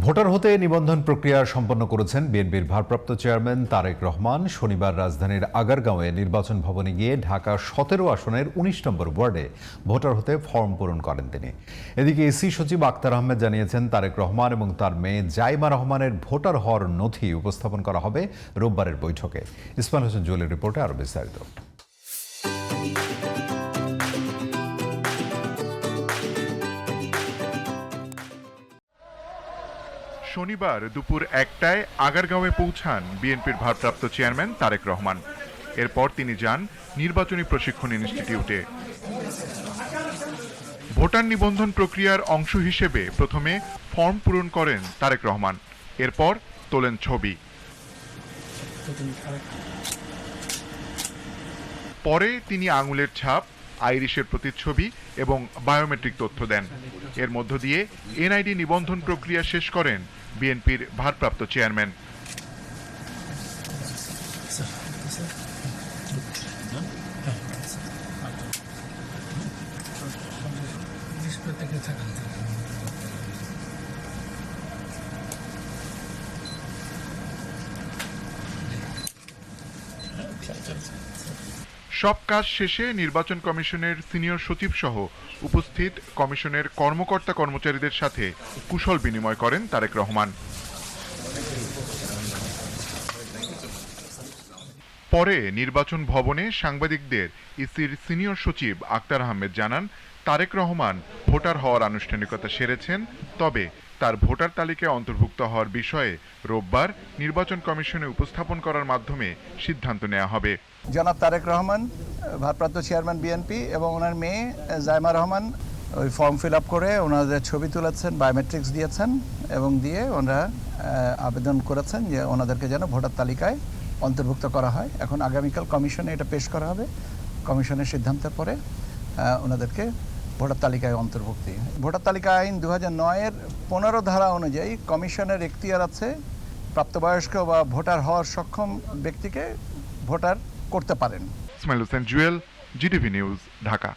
Voter হতে নিবন্ধন প্রক্রিয়া সম্পন্ন করেছেন বিএনপির ভারপ্রাপ্ত চেয়ারম্যান তারেক রহমান। শনিবার রাজধানীর আগারগাঁওয়ে নির্বাচন ভবনে গিয়ে ঢাকা ১৭ আসনের ১৯ নম্বর ওয়ার্ডে ভোটার হতে ফর্ম পূরণ করেন তিনি। এদিকে এসি সচিব আক্তার আহমেদ জানিয়েছেন, তারেক রহমান এবং তার মেয়ে জাইমা রহমানের ভোটার হওয়ার নথি উপস্থাপন করা হবে রোববারের বৈঠকে। ইসমাইল হোসেন জুয়েলের রিপোর্টে আরও বিস্তারিত। শনিবার দুপুর ১টায় আগারগাঁওয়ে পৌঁছান বিএনপির ভারপ্রাপ্ত চেয়ারম্যান তারেক রহমান। এরপর তিনি যান নির্বাচনী প্রশিক্ষণ ইনস্টিটিউটে। ভোটার নিবন্ধন প্রক্রিয়ার অংশ হিসেবে প্রথমে ফর্ম পূরণ করেন তারেক রহমান, এরপর তোলেন ছবি। পরে তিনি আঙুলের ছাপ, আইরিশের প্রতিচ্ছবি এবং বায়োমেট্রিক তথ্য দেন। এর মধ্য দিয়ে এনআইডি নিবন্ধন প্রক্রিয়া শেষ করেন বিএনপির ভারপ্রাপ্ত চেয়ারম্যান। সব কাজ শেষে নির্বাচন কমিশনের সিনিয়র সচিব সহ উপস্থিত কমিশনের কর্মকর্তা কর্মচারীদের সাথে কুশল বিনিময় করেন তারেক রহমান। পরে নির্বাচন ভবনে সাংবাদিকদের ইসির সিনিয়র সচিব আক্তার আহমেদ জানান, তারেক রহমান ভোটার হওয়ার আনুষ্ঠানিকতা সেরেছেন, তবে তার ভোটার তালিকায় অন্তর্ভুক্ত হওয়ার বিষয়ে রোববার নির্বাচন কমিশনে উপস্থাপন করার মাধ্যমে সিদ্ধান্ত নেওয়া হবে। জনাব তারেক রহমান, ভারপ্রাপ্ত চেয়ারম্যান বিএনপি, এবং ওনার মেয়ে জাইমা রহমান ওই ফর্ম ফিল আপ করে ওনাদের ছবি তুলেছেন, বায়োমেট্রিক্স দিয়েছেন এবং দিয়ে ওনারা আবেদন করেছেন যে ওনাদেরকে যেন ভোটার তালিকায় অন্তর্ভুক্ত করা হয়। এখন আগামীকাল কমিশনে এটা পেশ করা হবে। কমিশনের সিদ্ধান্তের পরে ওনাদেরকে ভোটার তালিকায় অন্তর্ভুক্তি। ভোটার তালিকা আইন ২০০৯-এর ১৫ ধারা অনুযায়ী কমিশনের এখতিয়ার আছে প্রাপ্তবয়স্ক বা ভোটার হওয়ার সক্ষম ব্যক্তিকে ভোটার করতে পারেন। Ismail Hossain Jewel, GTV news, Dhaka.